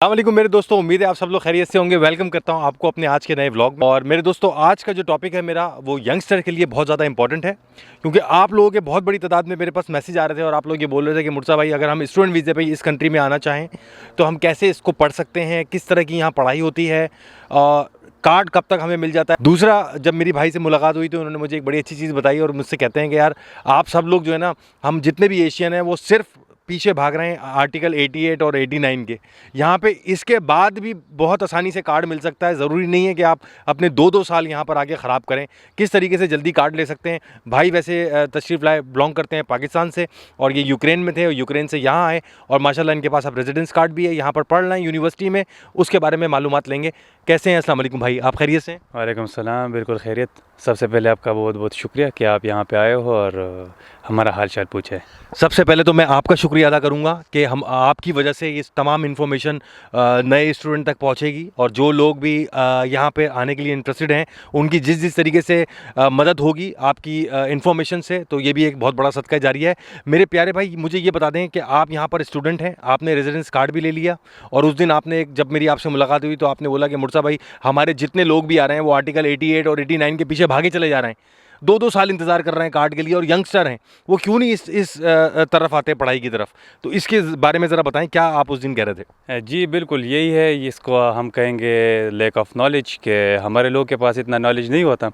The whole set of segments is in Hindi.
अस्सलामुअलैकुम मेरे दोस्तों, उम्मीद है आप सब लोग खैरियत से होंगे। वेलकम करता हूं आपको अपने आज के नए व्लॉग में। और मेरे दोस्तों, आज का जो टॉपिक है मेरा, वो यंगस्टर के लिए बहुत ज़्यादा इंपॉर्टेंट है, क्योंकि आप लोगों के बहुत बड़ी तादाद में मेरे पास मैसेज आ रहे थे और आप लोग ये बोल रहे थे कि मुर्तज़ा भाई, अगर हम स्टूडेंट वीज़े पे इस कंट्री में आना चाहें तो हम कैसे इसको पढ़ सकते हैं, किस तरह की यहाँ पढ़ाई होती है, कार्ड कब तक हमें मिल जाता है। दूसरा, जब मेरी भाई से मुलाकात हुई तो उन्होंने मुझे एक बड़ी अच्छी चीज़ बताई और मुझसे कहते हैं कि यार, आप सब लोग जो है ना, हम जितने भी एशियन हैं वो सिर्फ पीछे भाग रहे हैं आर्टिकल 88 और 89 के। यहाँ पे इसके बाद भी बहुत आसानी से कार्ड मिल सकता है। ज़रूरी नहीं है कि आप अपने 2-2 साल यहाँ पर आके ख़राब करें। किस तरीके से जल्दी कार्ड ले सकते हैं। भाई वैसे तशरीफ़ लाए बिलोंग करते हैं पाकिस्तान से, और ये यूक्रेन में थे और यूक्रेन से यहाँ आए, और माशाल्लाह इनके पास अब रेजिडेंस कार्ड भी है, यहाँ पर पढ़ रहे हैं यूनिवर्सिटी में। उसके बारे में मालूमात लेंगे। कैसे हैं? अस्सलाम वालेकुम भाई, आप खैरियत से हैं? वालेकुम सलाम, बिल्कुल खैरियत। सबसे पहले आपका बहुत बहुत शुक्रिया कि आप यहाँ पे आए हो और हमारा हाल चाल पूछे। सबसे पहले तो मैं आपका शुक्रिया अदा करूँगा कि हम आपकी वजह से इस तमाम इन्फॉर्मेशन नए स्टूडेंट तक पहुँचेगी, और जो लोग भी यहाँ पे आने के लिए इंटरेस्टेड हैं उनकी जिस जिस तरीके से मदद होगी आपकी इन्फॉर्मेशन से, तो ये भी एक बहुत बड़ा सदका जारिया है। मेरे प्यारे भाई, मुझे ये बता दें कि आप यहाँ पर स्टूडेंट हैं, आपने रेजिडेंस कार्ड भी ले लिया, और उस दिन आपने जब मेरी आपसे मुलाकात हुई तो आपने बोला कि मुर्तज़ा भाई, हमारे जितने लोग भी आ रहे हैं वो आर्टिकल 88 और 89 के पीछे भागे चले जा रहे हैं, 2-2 साल इंतज़ार कर रहे हैं कार्ड के लिए, और यंगस्टर हैं, वो क्यों नहीं इस तरफ आते पढ़ाई की तरफ। तो इसके बारे में ज़रा बताएं, क्या आप उस दिन कह रहे थे? जी बिल्कुल यही है, इसको हम कहेंगे लैक ऑफ नॉलेज, के हमारे लोग के पास इतना नॉलेज नहीं होता,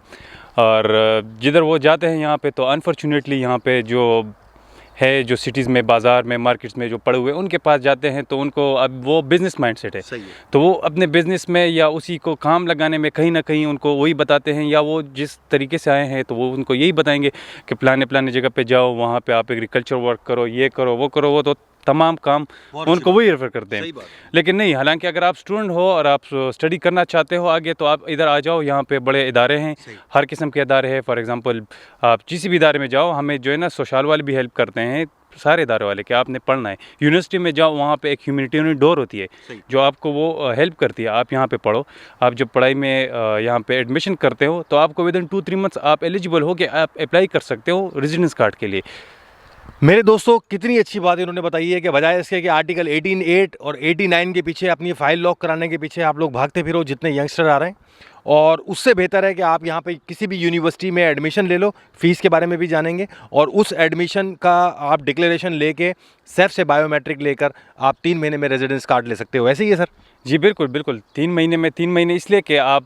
और जिधर वो जाते हैं यहाँ पे तो अनफॉर्चुनेटली यहाँ पे जो है, जो सिटीज़ में, बाज़ार में, मार्केट्स में जो पड़े हुए उनके पास जाते हैं तो उनको अब वो बिज़नेस माइंडसेट है। सही है। तो वो अपने बिज़नेस में या उसी को काम लगाने में कहीं ना कहीं उनको वही बताते हैं, या वो जिस तरीके से आए हैं तो वो उनको यही बताएंगे कि फलाने जगह पे जाओ, वहाँ पे आप एग्रीकल्चर वर्क करो, ये करो, वो करो, वो तो तमाम काम उनको वही रेफर करते हैं। लेकिन नहीं, हालांकि अगर आप स्टूडेंट हो और आप स्टडी करना चाहते हो आगे, तो आप इधर आ जाओ। यहाँ पे बड़े इदारे हैं, हर किस्म के इदारे हैं। फॉर एग्जांपल, आप किसी भी इदारे में जाओ, हमें जो है ना सोशल वाले भी हेल्प करते हैं, सारे इदारे वाले, कि आपने पढ़ना है। यूनिवर्सिटी में जाओ, वहाँ पे एक ह्यूमैनिटेरियन डोर होती है जो आपको वो हेल्प करती है। आप यहाँ पे पढ़ो, आप जब पढ़ाई में यहाँ पे एडमिशन करते हो तो आपको विदिन 2-3 मंथ्स आप एलिजिबल हो कि आप अप्लाई कर सकते हो रेजिडेंस कार्ड के लिए। मेरे दोस्तों, कितनी अच्छी बात इन्होंने बताई है कि बजाय इसके कि आर्टिकल 18(8) और 89 के पीछे, अपनी फ़ाइल लॉक कराने के पीछे आप लोग भागते फिरो जितने यंगस्टर आ रहे हैं, और उससे बेहतर है कि आप यहाँ पे किसी भी यूनिवर्सिटी में एडमिशन ले लो। फ़ीस के बारे में भी जानेंगे, और उस एडमिशन का आप डिक्लेरेशन लेके सेफ से बायोमेट्रिक लेकर आप 3 महीने में रेजिडेंस कार्ड ले सकते हो। ऐसे ही है सर? जी बिल्कुल बिल्कुल, 3 महीने में। 3 महीने इसलिए कि आप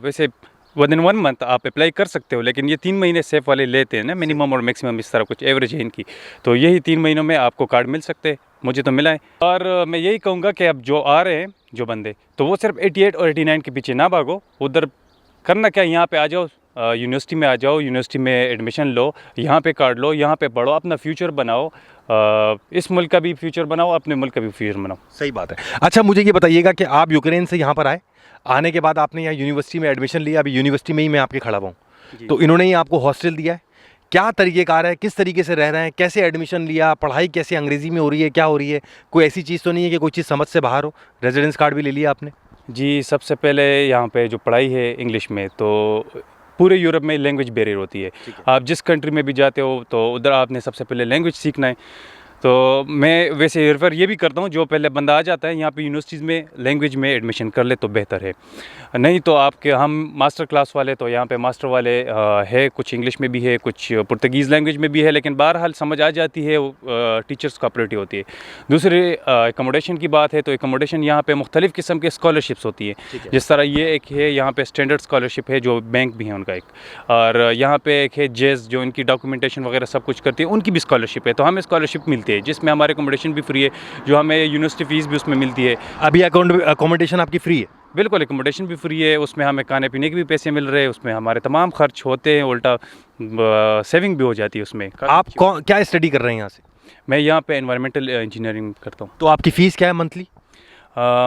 वैसे विदिन 1 मंथ आप अप्लाई कर सकते हो, लेकिन ये 3 महीने सेफ वाले लेते हैं ना, मिनिमम और मैक्सिमम, इस तरह कुछ एवरेज है इनकी। तो यही 3 महीनों में आपको कार्ड मिल सकते हैं। मुझे तो मिला है, और मैं यही कहूँगा कि अब जो आ रहे हैं जो बंदे, तो वो सिर्फ 88 और 89 के पीछे ना भागो। उधर करना क्या, यहाँ पे आ जाओ, यूनिवर्सिटी में आ जाओ, यूनिवर्सिटी में एडमिशन लो, यहाँ पे कार्ड लो, यहाँ पे पढ़ो, अपना फ्यूचर बनाओ, इस मुल्क का भी फ्यूचर बनाओ, अपने मुल्क का भी फ्यूचर बनाओ। सही बात है। अच्छा, मुझे ये बताइएगा कि आप यूक्रेन से यहाँ पर आए, आने के बाद आपने यहाँ यूनिवर्सिटी में एडमिशन लिया, अभी यूनिवर्सिटी में ही मैं आपके खड़ा हुआ हूँ, तो इन्होंने ही आपको हॉस्टल दिया है? क्या तरीक़ेकार है, किस तरीके से रह रहे हैं, कैसे एडमिशन लिया, पढ़ाई कैसे अंग्रेज़ी में हो रही है, क्या हो रही है? कोई ऐसी चीज़ तो नहीं है कि कोई चीज़ समझ से बाहर हो? रेजिडेंस कार्ड भी ले लिया आपने? जी, सबसे पहले यहाँ पे जो पढ़ाई है इंग्लिश में, तो पूरे यूरोप में लैंग्वेज बैरियर होती है। आप जिस कंट्री में भी जाते हो तो उधर आपने सबसे पहले लैंग्वेज सीखना है। तो मैं वैसे रेफ़र ये भी करता हूँ, जो पहले बंदा आ जाता है यहाँ पे यूनिवर्सिटीज़ में, लैंग्वेज में एडमिशन कर ले तो बेहतर है। नहीं तो आपके, हम मास्टर क्लास वाले, तो यहाँ पे मास्टर वाले है, कुछ इंग्लिश में भी है, कुछ पुर्तगीज़ लैंग्वेज में भी है, लेकिन बहरहाल समझ आ जाती है। टीचर्स कोऑपरेटिव होती है। दूसरे एकोमोडेशन की बात है, तो एकोमोडेशन यहाँ पे मुख्तलिफ़ किस्म के स्कॉलरशिप्स होती है। जिस तरह ये एक है यहाँ पे स्टैंडर्ड स्कॉलरशिप है, जो बैंक भी है उनका एक, और यहाँ पे एक है जेज़, जो इनकी डॉक्यूमेंटेशन वगैरह सब कुछ करती है, उनकी भी स्कॉलरशिप है। तो हमें स्कॉलरशिप मिलती है जिसमें हमारे एकोमोडेशन भी फ्री है, जो हमें यूनिवर्सिटी फ़ीस भी उसमें मिलती है। अभी अकोमोडेशन आपकी फ्री है? बिल्कुल, एकोमोडेशन भी फ्री है, उसमें हमें खाने पीने के भी पैसे मिल रहे हैं, उसमें हमारे तमाम खर्च होते हैं, उल्टा सेविंग भी हो जाती है उसमें। आप क्या स्टडी कर रहे हैं यहाँ से? मैं यहाँ पे एनवायरमेंटल इंजीनियरिंग करता हूँ। तो आपकी फ़ीस क्या है मंथली?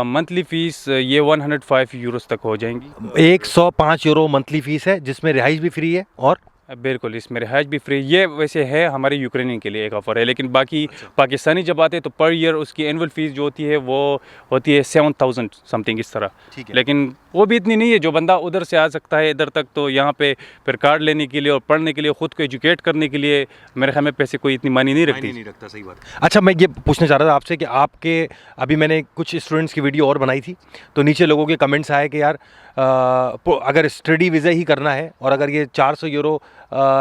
मंथली फ़ीस ये 105 यूरोस तक हो जाएंगी। 105 यूरो मंथली फ़ीस है, जिसमें रिहाइश भी फ्री है, और बिल्कुल इसमें रिहाइश भी फ्री। ये वैसे है हमारे यूक्रेनियन के लिए एक ऑफ़र है, लेकिन बाकी पाकिस्तानी जब आते हैं तो पर ईयर उसकी एनुअल फ़ीस जो होती है वो होती है 7000 समथिंग इस तरह। लेकिन वो भी इतनी नहीं है। जो बंदा उधर से आ सकता है इधर तक, तो यहाँ पे फिर कार्ड लेने के लिए और पढ़ने के लिए, ख़ुद को एजुकेट करने के लिए मेरे ख्याल में पैसे कोई इतनी मानी नहीं रखती। नहीं रखता, सही बात। अच्छा, मैं ये पूछना चाह रहा था आपसे कि आपके अभी मैंने कुछ स्टूडेंट्स की वीडियो और बनाई थी, तो नीचे लोगों के कमेंट्स आए कि यार अगर स्टडी वीज़ा ही करना है और अगर ये 400 यूरो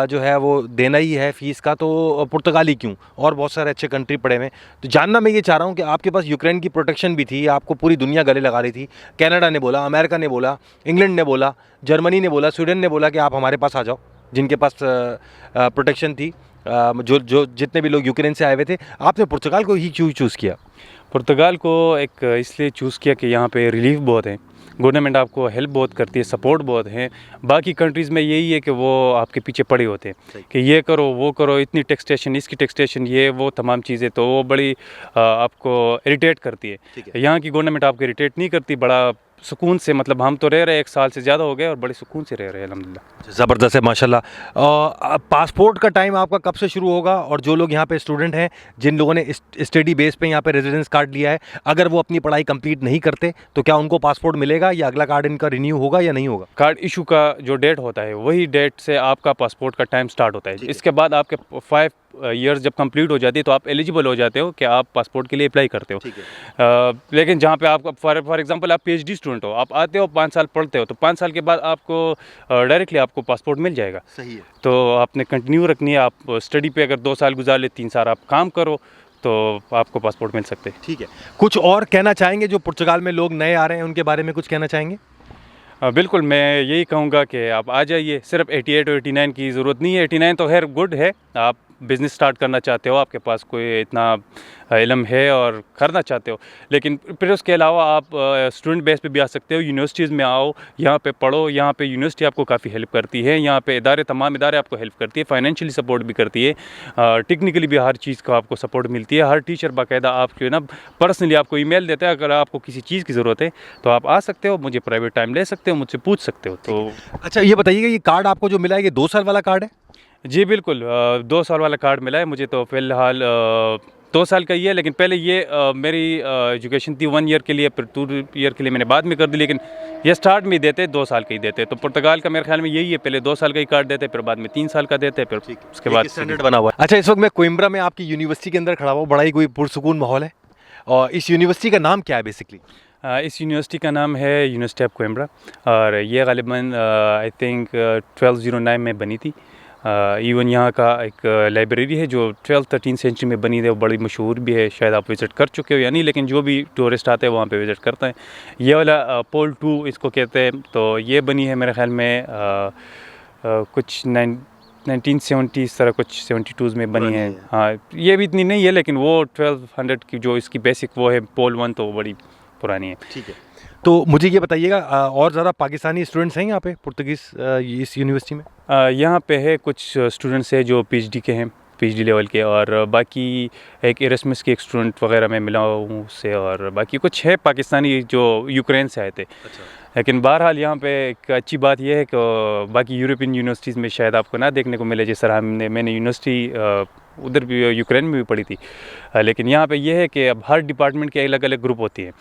जो है वो देना ही है फ़ीस का, तो पुर्तगाली क्यों, और बहुत सारे अच्छे कंट्री पड़े हुए हैं। तो जानना मैं ये चाह रहा हूँ कि आपके पास यूक्रेन की प्रोटेक्शन भी थी, आपको पूरी दुनिया गले लगा रही थी। कनाडा ने बोला, अमेरिका ने बोला, इंग्लैंड ने बोला, जर्मनी ने बोला, स्वीडन ने बोला कि आप हमारे पास आ जाओ, जिनके पास प्रोटेक्शन थी। जो जितने भी लोग यूक्रेन से आए हुए थे, आपने पुर्तगाल को ही क्यों चूज़ किया? पुर्तगाल को एक इसलिए चूज़ किया कि यहाँ पे रिलीफ बहुत है, गवर्नमेंट आपको हेल्प बहुत करती है, सपोर्ट बहुत है। बाकी कंट्रीज़ में यही है कि वो आपके पीछे पड़े होते हैं कि ये करो वो करो, इतनी टैक्सेशन, इसकी टैक्सेशन, ये वो तमाम चीज़ें, तो वो बड़ी आपको इरिटेट करती है। यहाँ की गवर्नमेंट आपको इरिटेट नहीं करती, बड़ा सुकून से, मतलब हम तो रह रहे हैं 1 साल से ज़्यादा हो गए और बड़े सुकून से रह रहे हैं अल्हम्दुलिल्लाह। ज़बरदस्त है माशाल्लाह। पासपोर्ट का टाइम आपका कब से शुरू होगा, और जो लोग यहाँ पे स्टूडेंट हैं, जिन लोगों ने स्टडी बेस पे यहाँ पे रेजिडेंस कार्ड लिया है, अगर वो अपनी पढ़ाई कंप्लीट नहीं करते तो क्या उनको पासपोर्ट मिलेगा, या अगला कार्ड इनका रिन्यू होगा या नहीं होगा? कार्ड इशू का जो डेट होता है वही डेट से आपका पासपोर्ट का टाइम स्टार्ट होता है। इसके बाद आपके 5 ईयर्स जब कंप्लीट हो जाती है तो आप एलिजिबल हो जाते हो कि आप पासपोर्ट के लिए अप्लाई करते हो। लेकिन जहाँ पे आप फॉर एग्जांपल आप पीएचडी स्टूडेंट हो, आप आते हो 5 साल पढ़ते हो, तो 5 साल के बाद आपको डायरेक्टली आपको पासपोर्ट मिल जाएगा। सही है। तो आपने कंटिन्यू रखनी है, आप स्टडी पे अगर 2 साल गुजार ले, 3 साल आप काम करो, तो आपको पासपोर्ट मिल सकते हैं। ठीक है। कुछ और कहना चाहेंगे जो पुर्तगाल में लोग नए आ रहे हैं, उनके बारे में कुछ कहना चाहेंगे? बिल्कुल, मैं यही कहूँगा कि आप आ जाइए। सिर्फ 88 और 89 की ज़रूरत नहीं है। 89 तो खैर गुड है, आप बिज़नेस स्टार्ट करना चाहते हो, आपके पास कोई इतना इल्म है और करना चाहते हो, लेकिन फिर उसके अलावा आप स्टूडेंट बेस पे भी आ सकते हो। यूनिवर्सिटीज़ में आओ, यहाँ पे पढ़ो। यहाँ पे यूनिवर्सिटी आपको काफ़ी हेल्प करती है, यहाँ पे तमाम इदारे आपको हेल्प करती है, फाइनेंशियली सपोर्ट भी करती है, टेक्निकली भी हर चीज़ का आपको सपोर्ट मिलती है। हर टीचर बाकायदा आपको ना पर्सनली आपको ईमेल देता है, अगर आपको किसी चीज़ की ज़रूरत है तो आप आ सकते हो, मुझे प्राइवेट टाइम ले सकते हो, मुझसे पूछ सकते हो। तो अच्छा, ये बताइएगा, ये कार्ड आपको जो मिला है, ये 2 साल वाला कार्ड है? जी बिल्कुल, 2 साल वाला कार्ड मिला है मुझे। तो फ़िलहाल 2 साल का ही है, लेकिन पहले ये मेरी एजुकेशन थी 1 ईयर के लिए, फिर 2 ईयर के लिए मैंने बाद में कर दी, लेकिन ये स्टार्ट में ही देते 2 साल का ही देते। तो पुर्तगाल का मेरे ख्याल में यही है, पहले 2 साल का ही कार्ड देते, फिर बाद में 3 साल का देते, फिर उसके बाद स्टैंडर्ड बना हुआ है। अच्छा, इस वक्त मैं कोइम्ब्रा में आपकी यूनिवर्सिटी के अंदर खड़ा हुआ, बड़ा ही कोई पुरसुकून माहौल है। और इस यूनिवर्सिटी का नाम क्या है बेसिकली? इस यूनिवर्सिटी का नाम है यूनिवर्सिटी ऑफ कोइम्ब्रा, और ये ग़ालिबन आई थिंक 1209 में बनी थी। इवन यहाँ का एक लाइब्रेरी है जो 12-13 सेंचुरी में बनी है, वो बड़ी मशहूर भी है, शायद आप विज़िट कर चुके हो या नहीं, लेकिन जो भी टूरिस्ट आते हैं वहाँ पे विज़िट करते हैं। ये वाला पोल 2 इसको कहते हैं। तो ये बनी है मेरे ख्याल में कुछ 1970 इस तरह, कुछ 72 में बनी है। हाँ, ये भी इतनी नहीं है, लेकिन वो 1200 की जो इसकी बेसिक वो है पोल 1, तो वो बड़ी पुरानी है। ठीक है। तो मुझे ये बताइएगा, और ज़्यादा पाकिस्तानी स्टूडेंट्स हैं यहाँ पे पुर्तगीज़ इस यूनिवर्सिटी में? यहाँ पे है कुछ स्टूडेंट्स हैं जो पीएचडी के हैं, पीएचडी लेवल के, और बाकी एक एरस्मस के एक स्टूडेंट वगैरह मैं मिला हूँ उससे, और बाकी कुछ है पाकिस्तानी जो यूक्रेन से आए थे। अच्छा। लेकिन बहरहाल यहाँ पे एक अच्छी बात यह है कि बाकी यूरोपियन यूनिवर्सिटीज़ में शायद आपको ना देखने को मिले, जिस तरह मैंने यूनिवर्सिटी उधर भी यूक्रेन में भी पढ़ी थी, लेकिन यहाँ पे ये है कि अब हर डिपार्टमेंट के अलग अलग ग्रुप होती है,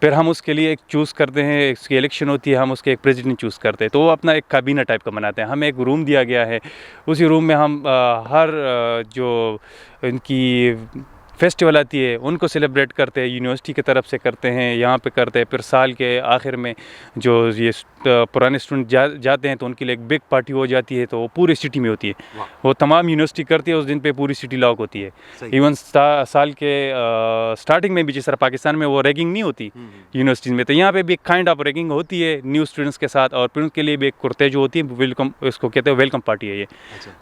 फिर हम उसके लिए एक चूज़ करते हैं, इसकी इलेक्शन होती है, हम उसके एक प्रेसिडेंट चूज़ करते हैं, तो वो अपना एक काबीना टाइप का बनाते हैं। हमें एक रूम दिया गया है, उसी रूम में हम हर जो इनकी फेस्टिवल आती है उनको सेलिब्रेट करते हैं, यूनिवर्सिटी की तरफ से करते हैं, यहाँ पे करते हैं। फिर साल के आखिर में जो ये पुराने स्टूडेंट जाते हैं तो उनके लिए एक बिग पार्टी हो जाती है, तो वो पूरी सिटी में होती है, वो तमाम यूनिवर्सिटी करती है, उस दिन पे पूरी सिटी लॉक होती है। इवन साल के स्टार्टिंग में भी जिस तरह पाकिस्तान में वो रैगिंग नहीं होती यूनिवर्सिटीज़ में, तो यहाँ पे भी एक काइंड ऑफ रैगिंग होती है न्यू स्टूडेंट्स के साथ, और फिर उनके लिए भी एक कुर्ते जो होती है वेलकम, इसको कहते हैं वेलकम पार्टी है ये।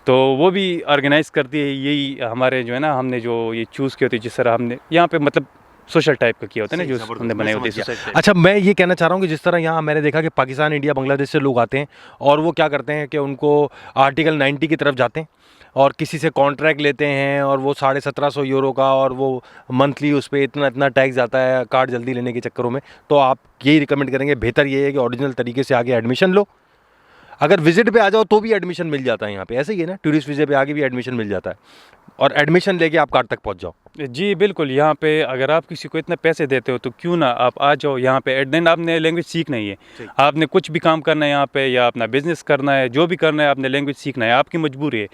तो वो भी ऑर्गेनाइज़ करती है, यही हमारे जो है ना, हमने जो ये चूज़ की होती है, जिस तरह हमने यहाँ पे मतलब सोशल टाइप का किया होता है ना, जो हमने बनाए होते हैं। अच्छा, मैं ये कहना चाह रहा हूँ कि जिस तरह यहाँ मैंने देखा कि पाकिस्तान, इंडिया, बांग्लादेश से लोग आते हैं, और वो क्या करते हैं कि उनको आर्टिकल 90 की तरफ जाते हैं और किसी से कॉन्ट्रैक्ट लेते हैं, और वो 1750 यूरो का, और वो मंथली उस पर इतना टैक्स आता है कार्ड जल्दी लेने के चक्करों में। तो आप यही रिकमेंड करेंगे, बेहतर ये है कि ओरिजिनल तरीके से आगे एडमिशन लो, अगर विजिट पे आ जाओ तो भी एडमिशन मिल जाता है यहाँ पे, ऐसे ही है ना, टूरिस्ट वीज़े पे आगे भी एडमिशन मिल जाता है और एडमिशन लेके आप कार तक पहुँच जाओ। जी बिल्कुल, यहाँ पे अगर आप किसी को इतने पैसे देते हो तो क्यों ना आप आ जाओ यहाँ पे। एट देन आपने लैंग्वेज सीखना ही है, आपने कुछ भी काम करना है यहाँ पे, या अपना बिजनेस करना है, जो भी करना है आपने लैंग्वेज सीखना है, आपकी मजबूरी है।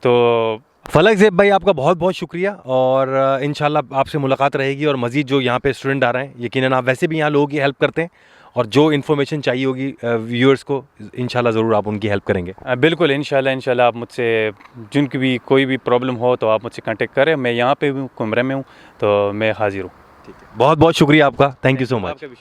तो फलक ज़ेब भाई आपका बहुत बहुत शुक्रिया, और इंशाल्लाह आपसे मुलाकात रहेगी, और मज़ीद जो यहाँ पे स्टूडेंट आ रहे हैं, यकीनन आप वैसे भी यहाँ लोगों की हेल्प करते हैं, और जो इन्फॉर्मेशन चाहिए होगी व्यूअर्स को, इंशाल्लाह ज़रूर आप उनकी हेल्प करेंगे। बिल्कुल, इंशाल्लाह आप मुझसे जिनकी भी कोई भी प्रॉब्लम हो तो आप मुझसे कांटेक्ट करें। मैं यहाँ पे हूँ, कुमरे में हूँ, तो मैं हाजिर हूँ। बहुत बहुत शुक्रिया आपका, थैंक यू सो मच। आपका भी शुक्रिया।